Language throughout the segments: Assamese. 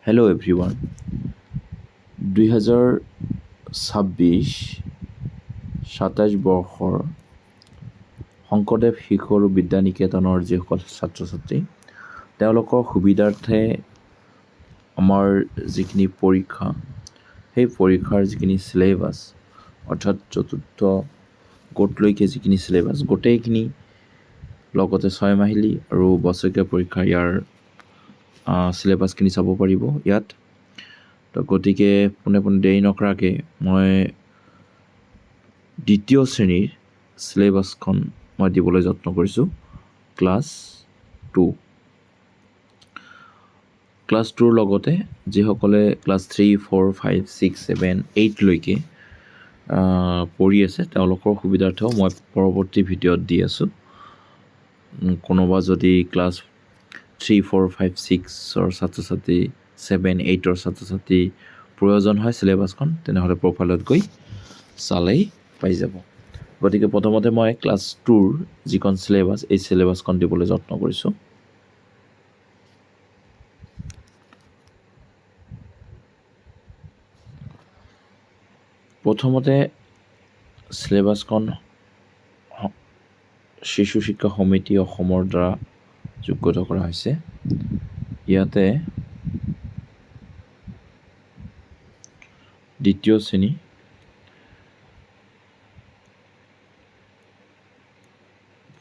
Hello everyone. 2026 বৰ্ষৰ শংকৰদেৱ শিশু আৰু বিদ্যা নিকেতনৰ যিসকল ছাত্ৰ ছাত্ৰী তেওঁলোকৰ সুবিধাৰ্থে আমাৰ যিখিনি পৰীক্ষা সেই পৰীক্ষাৰ যিখিনি চিলেবাছ অৰ্থাৎ চতুৰ্থ গোটলৈকে যিখিনি চিলেবাছ গোটেইখিনি লগতে 6 মাহিলী আৰু বছৰেকীয়া পৰীক্ষা ইয়াৰ চিলেবাছখিনি চাব পাৰিব ইয়াত। তো গতিকে পোনে দেৰি নকৰাকৈ মই দ্বিতীয় শ্ৰেণীৰ চিলেবাছখন মই দিবলৈ যত্ন কৰিছোঁ। ক্লাছ 2ৰ লগতে যিসকলে ক্লাছ 3, 4, 5, 6, 7, 8লৈকে পঢ়ি আছে তেওঁলোকৰ সুবিধাৰ্থেও মই পৰৱৰ্তী ভিডিঅ'ত দি আছোঁ। কোনোবা যদি ক্লাছ 3, 4, 5, 6ৰ ছাত্ৰ ছাত্ৰী 7, 8ৰ ছাত্ৰ ছাত্ৰী প্ৰয়োজন হয় চিলেবাছখন, তেনেহ'লে প্ৰফাইলত গৈ চালেই পাই যাব। গতিকে প্ৰথমতে মই ক্লাছ 2ৰ যিখন চিলেবাছ এই চিলেবাছখন দিবলৈ যত্ন কৰিছোঁ। প্ৰথমতে চিলেবাছখন শিশু শিক্ষা সমিতি অসমৰ দ্বাৰা যোগ্যতা কৰা হৈছে। ইয়াতে দ্বিতীয় শ্ৰেণী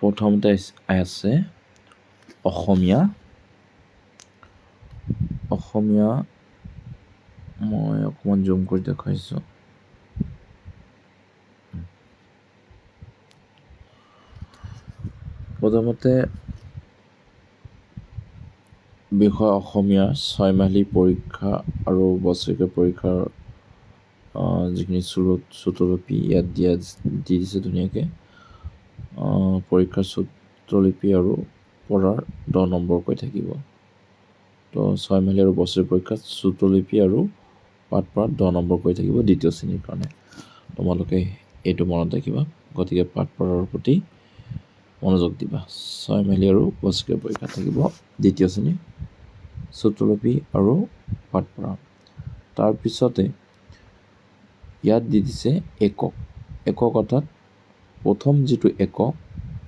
প্ৰথমতে আছে অসমীয়া মই অকণমান জুম কৰি দেখুৱাইছোঁ। প্ৰথমতে বিষয় অসমীয়া 6 মাহিলী পৰীক্ষা আৰু বছৰেকীয়া পৰীক্ষাৰ যিখিনি চুটলিপি ইয়াত দি দিছে ধুনীয়াকৈ। পৰীক্ষাৰ চুটলিপি আৰু পঢ়াৰ 10 নম্বৰকৈ থাকিব। তো 6 মাহিলী আৰু বছৰেকীয়া পৰীক্ষাত চুটলিপি আৰু পাঠ পঢ়াত 10 নম্বৰকৈ থাকিব দ্বিতীয় শ্ৰেণীৰ কাৰণে। তোমালোকে এইটো মনত ৰাখিবা। গতিকে পাঠ পঢ়াৰ প্ৰতি মনোযোগ দিবা। 6 মাহিলী আৰু বছৰেকীয়া পৰীক্ষাত থাকিব দ্বিতীয় শ্ৰেণী চুটলিপি আৰু পাঠ পঢ়া। তাৰপিছতে ইয়াত দি দিছে একক অৰ্থাৎ প্ৰথম যিটো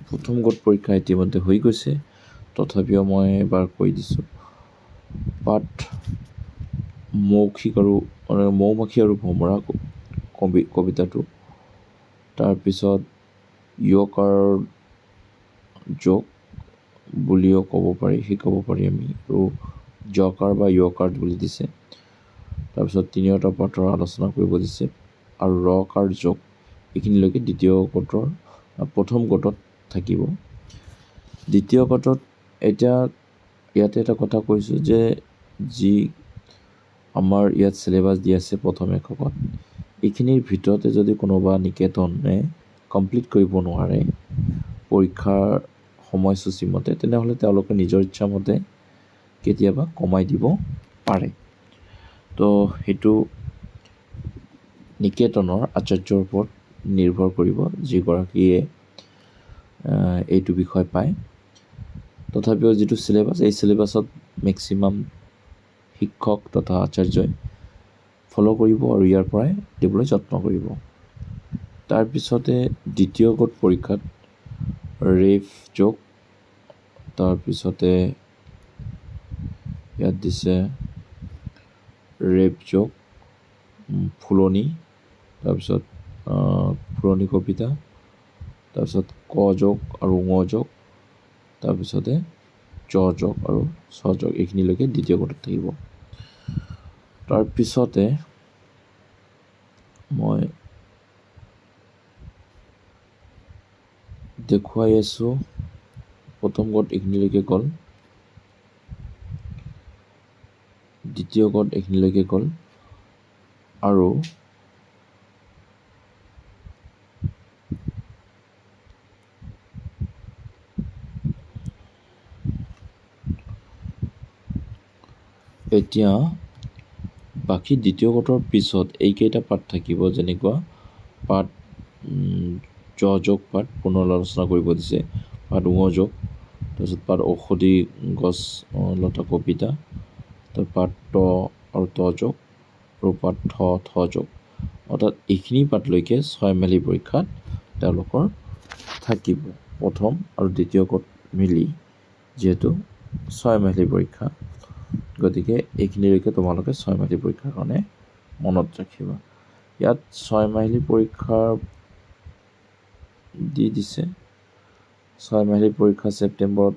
প্ৰথম গোট পৰীক্ষা ইতিমধ্যে হৈ গৈছে, তথাপিও মই এবাৰ কৈ দিছোঁ। পাঠ মৌমাখি আৰু ভমৰা কবিতাটো, তাৰপিছত য়কাৰ যোগ বুলিও শিকাব পাৰি আমি, আৰু জকাৰ বা য়কাৰ বুলি দিছে। তাৰপিছত তিনিওটা পাঠৰ আলোচনা কৰিব দিছে আৰু ৰকাৰ যোগ এইখিনিলৈকে প্ৰথম গোটত থাকিব। দ্বিতীয় গোটত ইয়াতে এটা কথা কৈছোঁ যে যি আমাৰ ইয়াত চিলেবাছ দি আছে প্ৰথম এককত, এইখিনিৰ ভিতৰতে যদি কোনোবা নিকেতনে কমপ্লিট কৰিব নোৱাৰে পৰীক্ষাৰ সময়সূচী মতে, তেনেহ'লে তেওঁলোকে নিজৰ ইচ্ছামতে কেতিয়াবা কমাই দিব পাৰে। তো সেইটো নিকেতনৰ আচাৰ্যৰ ওপৰত নিৰ্ভৰ কৰিব, যিগৰাকীয়ে এইটো বিষয় পায়। তথাপিও যিটো চিলেবাছ, এই চিলেবাছত মেক্সিমাম শিক্ষক তথা আচাৰ্যই ফ'ল' কৰিব আৰু ইয়াৰ পৰাই দিবলৈ যত্ন কৰিব। তাৰপিছতে দ্বিতীয় গোট পৰীক্ষাত ৰেফ যোগ, তাৰপিছতে ইয়াত দিছে ৰেফ যোগ ফুলনি, তাৰপিছত ফুলনি কবিতা, তাৰপিছত ক যোগ আৰু ঙ যোগ, তাৰপিছতে জ যোগ আৰু ছ যোগ এইখিনিলৈকে দ্বিতীয় গোটত থাকিব। তাৰপিছতে মই দেখুৱাই আছোঁ প্ৰথম গোট এইখিনিলৈকে গ'ল, দ্বিতীয় গোট এইখিনিলৈকে গ'ল, আৰু এতিয়া বাকী দ্বিতীয় গোটৰ পিছত এইকেইটা পাঠ থাকিব, যেনেকুৱা পাঠ জ যোগ পাঠ পুনৰ আলোচনা কৰিব দিছে, পাঠ ঙ যোগ, তাৰপিছত পাঠ ঔষধি গছ লতা কবিতা, তাৰ পাঠ ত আৰু ত যোগ আৰু পাঠ থ যোগ, অৰ্থাৎ এইখিনি পাঠলৈকে ছয়মাহিলী পৰীক্ষাত তেওঁলোকৰ থাকিব। প্ৰথম আৰু দ্বিতীয় গোট মিলি যিহেতু ছয়মাহিলী পৰীক্ষা, গতিকে এইখিনিলৈকে তোমালোকে ছয়মাহিলী পৰীক্ষাৰ কাৰণে মনত ৰাখিবা। ইয়াত ছয়মাহিলী পৰীক্ষাৰ দি দিছে, ছয়মাহিলী পৰীক্ষা ছেপ্টেম্বৰত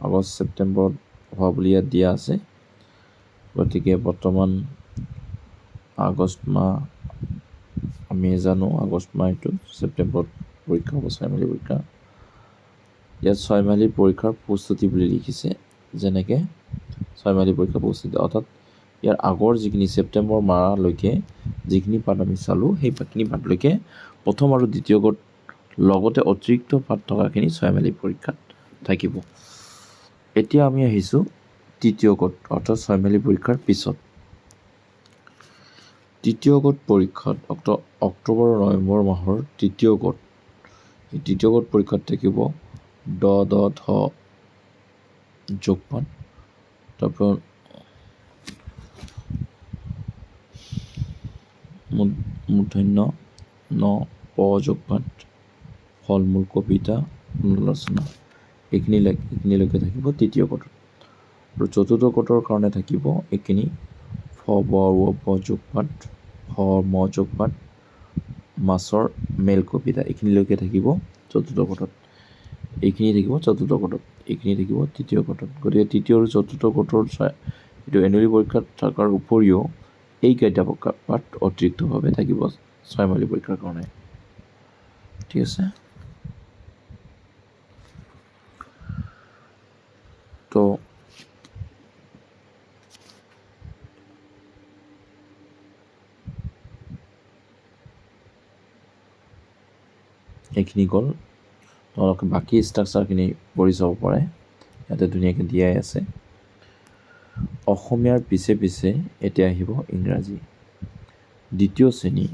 আগষ্ট ছেপ্টেম্বৰত হোৱা বুলি ইয়াত দিয়া আছে। গতিকে বৰ্তমান আগষ্ট মাহ, আমি জানো আগষ্ট মাহ এইটো, ছেপ্টেম্বৰত পৰীক্ষা হ'ব ছয়মাহিলী পৰীক্ষা। ইয়াত ছয়মাহিলী পৰীক্ষাৰ প্ৰস্তুতি বুলি লিখিছে, যেনেকৈ ছয়মাহিলী পৰীক্ষাৰ প্ৰস্তুতি, অৰ্থাৎ ইয়াৰ আগৰ যিখিনি ছেপ্টেম্বৰ মাহলৈকে যিখিনি পাঠ আমি চালোঁ, সেইখিনি পাঠলৈকে প্ৰথম আৰু দ্বিতীয় গোট লগতে অতিৰিক্ত পাঠ থকাখিনি ছয়মাহিলী পৰীক্ষাত থাকিব। এতিয়া আমি আহিছোঁ তৃতীয় গোট, অৰ্থাৎ ছয়মাহিলী পৰীক্ষাৰ পিছত। তৃতীয় গোট পৰীক্ষাত অক্টোবৰ নৱেম্বৰ মাহৰ তৃতীয় গোট, এই তৃতীয় গোট পৰীক্ষাত থাকিব ড দ ধ যোগ পাঠ, তাৰপৰা মূৰ্ধন্য ন প যোগ পাঠ, ফলমূল কবিতা আলোচনা, এইখিনিলৈকে থাকিব তৃতীয় গোটত। আৰু চতুৰ্থ গোটৰ কাৰণে থাকিব এইখিনি ফ ব ব যোগ পাঠ, হ ম যোগ পাঠ, মাছৰ মেল কবিতা, এইখিনিলৈকে থাকিব চতুৰ্থ গোটত। এইখিনি থাকিব চতুৰ্থ গোটত, এইখিনি থাকিব তৃতীয় গোটত। গতিকে তৃতীয় আৰু চতুৰ্থ গোটৰ এইটো এনুৱেলি পৰীক্ষাত থকাৰ উপৰিও এইকেইটা পাঠ অতিৰিক্তভাৱে থাকিব ছয়মাহিলী পৰীক্ষাৰ কাৰণে। ঠিক আছে, তো এইখিনি গ'ল। তোমালোকে বাকী ষ্ট্ৰাকচাৰখিনি পঢ়ি চাব পাৰে, ইয়াতে ধুনীয়াকৈ দিয়াই আছে। অসমীয়াৰ পিছে পিছে এতিয়া আহিব ইংৰাজী। দ্বিতীয় শ্ৰেণীৰ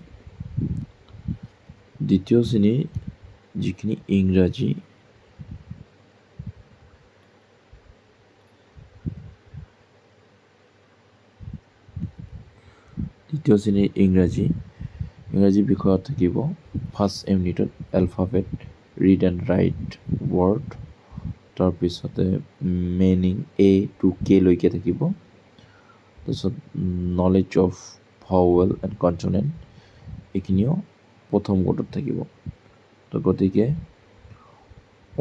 যিখিনি ইংৰাজী, দ্বিতীয় শ্ৰেণীৰ ইংৰাজী বিষয়ত থাকিব first ইউনিটত alphabet, read and right word, তাৰপিছতে মিনিং এ টু কে লৈকে থাকিব। তাৰপিছত নলেজ অফ ভাৱেল এণ্ড কনচনেণ্ট, এইখিনিও প্ৰথম গোটত থাকিব। তো গতিকে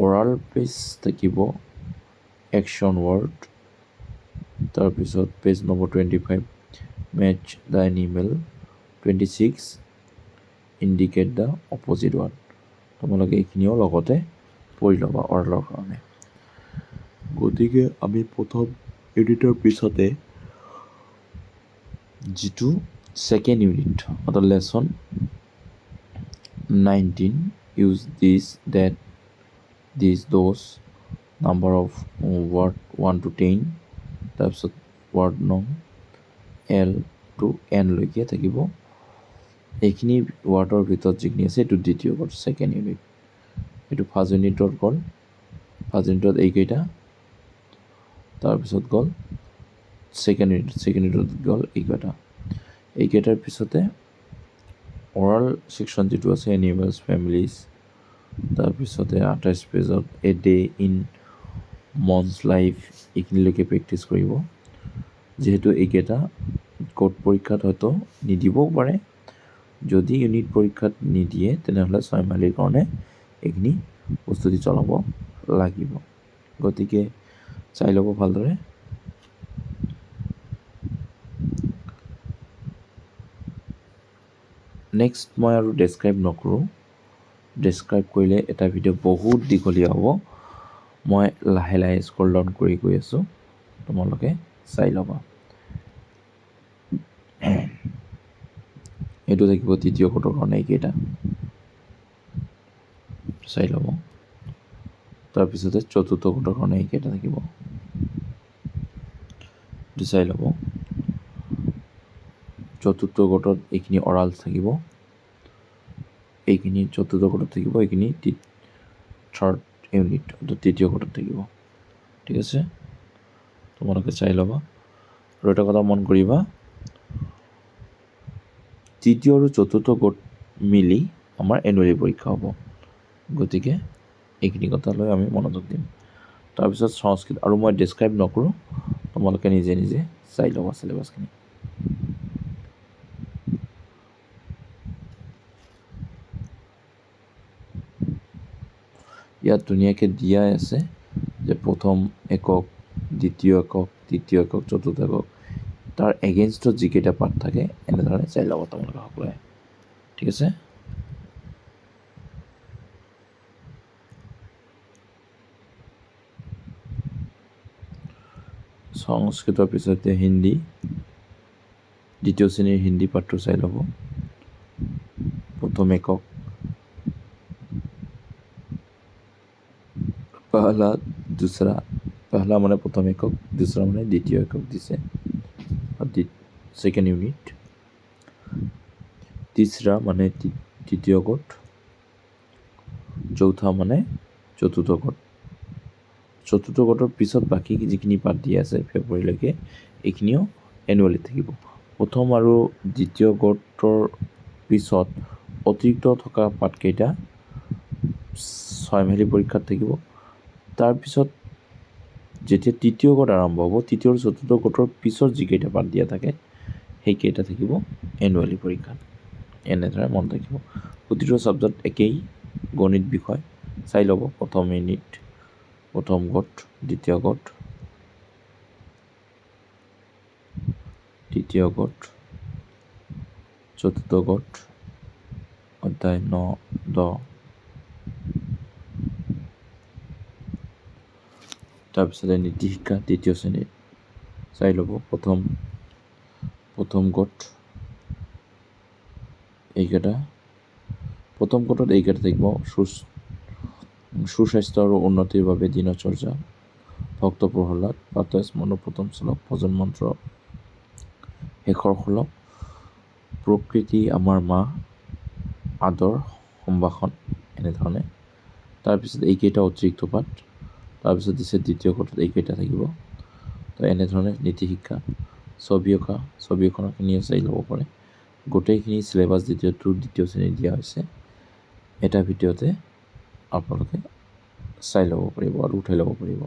অৰাল পেজ থাকিব একশ্যন ৱৰ্ড, তাৰপিছত page number 25 match the animal, 26 indicate the opposite ward. তোমালোকে এইখিনিও লগতে পঢ়ি ল'বা অৰালৰ কাৰণে। গতিকে আমি প্ৰথম ইউনিটৰ পিছতে যিটো ছেকেণ্ড ইউনিট, অৰ্থাৎ lesson 19 use this that these those, number of word 1 to 10, তাৰপিছত ৱাৰ্ড নং এল টু এন লৈকে থাকিব। এইখিনি ৱাৰ্ডৰ ভিতৰত যিখিনি আছে এইটো দ্বিতীয় গোট ছেকেণ্ড ইউনিট। এইটো ফাৰ্ষ্ট ইউনিটত গ'ল, ফাৰ্ষ্ট ইউনিটত এইকেইটা, তাৰপিছত গ'ল ছেকেণ্ড ইউনিটত গ'ল এইকেইটাৰ পিছতে অৰাল ছেকশ্যন যিটো আছে এনিমেলছ ফেমিলিজ, তাৰপিছতে 28 পেজত a day in মনছ life, এইখিনিলৈকে practice কৰিব। যিহেতু এইকেইটা গোট পৰীক্ষাত হয়তো নিদিবও পাৰে, যদি ইউনিট পৰীক্ষাত নিদিয়ে তেনেহ'লে ছয়মাহিলীৰ কাৰণে এইখিনি প্ৰস্তুতি চলাব লাগিব। গতিকে চাই ল'ব ভালদৰে। নেক্সট মই আৰু ডেছক্ৰাইব নকৰোঁ, ডেছক্ৰাইব কৰিলে এটা ভিডিঅ' বহুত দীঘলীয়া হ'ব। মই লাহে লাহে স্ক্ৰল ডাউন কৰি গৈ আছোঁ, তোমালোকে চাই ল'বা। এইটো থাকিব তৃতীয় গোটৰ কাৰণে এইকেইটা, চাই ল'ব। তাৰপিছতে চতুৰ্থ গোটৰ কাৰণে এইকেইটা থাকিব, এইটো চাই ল'ব। চতুৰ্থ গোটত এইখিনি অৰাল থাকিব, এইখিনি চতুৰ্থ গোটত থাকিব, এইখিনি থাৰ্ড ইউনিট তৃতীয় গোটত থাকিব। ঠিক আছে, তোমালোকে চাই ল'বা। আৰু এটা কথা মন কৰিবা, তৃতীয় আৰু চতুৰ্থ গোট মিলি আমাৰ এনুৱেলি পৰীক্ষা হ'ব। গতিকে এইখিনি কথা লৈ আমি মনোযোগ দিম। তাৰপিছত সংস্কৃত, আৰু মই ডেছক্ৰাইব নকৰোঁ, তোমালোকে নিজে নিজে চাই ল'বা চিলেবাছখিনি। ইয়াত ধুনীয়াকৈ দিয়াই আছে যে প্ৰথম একক, দ্বিতীয় একক, তৃতীয় একক, চতুৰ্থ একক, তাৰ এগেইনষ্টত যিকেইটা পাৰ্ট থাকে এনেধৰণে চাই ল'ব তোমালোকে সকলোৱে। ঠিক আছে? সংস্কৃতৰ পিছতে হিন্দী, দ্বিতীয় শ্ৰেণীৰ হিন্দী পাঠটো চাই ল'ব। প্ৰথম একক, পহলা, দুসৰা, পহলা মানে প্ৰথম একক, দুসৰা মানে দ্বিতীয় একক দিছে, ছেকেণ্ড ইউনিট। তিসৰা মানে তৃতীয় গোট, চৌথা মানে চতুৰ্থ গোট। চতুৰ্থ গোটৰ পিছত বাকী যিখিনি পাঠ দি আছে ফেব্ৰুৱাৰীলৈকে, এইখিনিও এনুৱেলি থাকিব। প্ৰথম আৰু দ্বিতীয় গোটৰ পিছত অতিৰিক্ত থকা পাঠকেইটা ছয়মাহিলী পৰীক্ষাত থাকিব। তাৰপিছত যেতিয়া তৃতীয় গোট আৰম্ভ হ'ব, তৃতীয় আৰু চতুৰ্থ গোটৰ পিছত যিকেইটা পাঠ দিয়া থাকে সেইকেইটা থাকিব এনুৱেলি পৰীক্ষাত। এনেদৰে মনত ৰাখিব। প্ৰতিটো ছাবজেক্ট একেই, গণিত বিষয় চাই ল'ব। প্ৰথম ইউনিট, প্ৰথম গোট, দ্বিতীয় গোট, তৃতীয় গোট, চতুৰ্থ গোট, অধ্যায় 9, 10। তাৰপিছতে নীতি শিক্ষা তৃতীয় শ্ৰেণীত চাই ল'ব। প্ৰথম গোট এইকেইটা, প্ৰথম গোটত এইকেইটা থাকিব: সুস্বাস্থ্য আৰু উন্নতিৰ বাবে দিনচৰ্যা, ভক্ত প্ৰহ্লাদ, পাতেশ, মনোপ্ৰথম শ্লোক, ভজন মন্ত্ৰ, শেষৰ শ্লোক, প্ৰকৃতি আমাৰ মা, আদৰ সম্ভাষণ, এনেধৰণে। তাৰপিছত এইকেইটা অতিৰিক্ত পাঠ, তাৰপিছত দিছে দ্বিতীয় গোটত এইকেইটা থাকিব। তো এনেধৰণে নীতি শিক্ষা, ছবি অঁকা, ছবি অঁকাখিনিও চাই ল'ব পাৰে। গোটেইখিনি চিলেবাছ দ্বিতীয় শ্ৰেণীত দিয়া হৈছে। এটা ভিডিঅ'তে আপোনালোকে চাই ল'ব পাৰিব আৰু উঠাই ল'ব পাৰিব।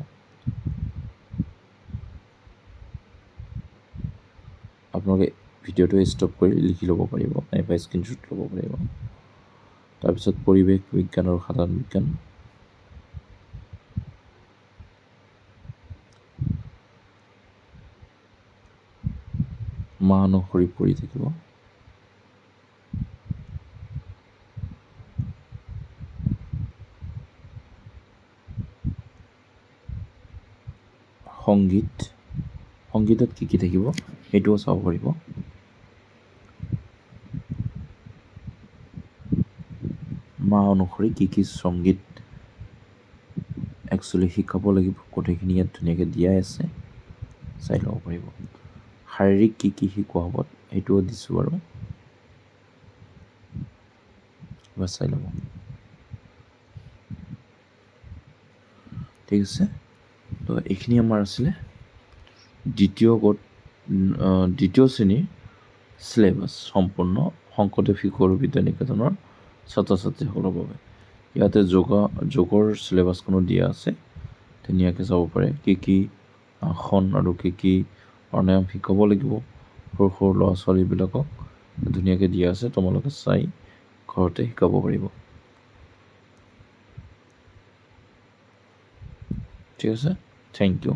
আপোনালোকে ভিডিঅ'টো ষ্টপ কৰি লিখি ল'ব পাৰিব, নাইবা স্ক্ৰীনশ্বট ল'ব পাৰিব। তাৰপিছত পৰিৱেশ বিজ্ঞান আৰু সাধাৰণ বিজ্ঞান, মাহ অনুসৰি পৰি থাকিব। সংগীতত কি থাকিব সেইটোও চাব পাৰিব। মাহ অনুসৰি কি সংগীত একচুৱেলি শিকাব লাগিব, গোটেইখিনি ইয়াত ধুনীয়াকৈ দিয়াই আছে, চাই ল'ব পাৰিব। শাৰীৰিক কি শিকোৱা হ'ব সেইটোও দিছোঁ বাৰু, এবাৰ চাই ল'ব। ঠিক আছে? তো এইখিনি আমাৰ আছিলে দ্বিতীয় শ্ৰেণীৰ চিলেবাছ সম্পূৰ্ণ শংকৰদেৱ শিশু আৰু বিদ্যা নিকেতনৰ ছাত্ৰ ছাত্ৰীসকলৰ বাবে। ইয়াতে যোগৰ চিলেবাছখনো দিয়া আছে, ধুনীয়াকৈ চাব পাৰে। কি আসন আৰু কি প্ৰাণায়াম শিকাব লাগিব সৰু সৰু ল'ৰা ছোৱালীবিলাকক, ধুনীয়াকৈ দিয়া আছে। তোমালোকে চাই ঘৰতে শিকাব পাৰিব। ঠিক আছে? Thank U.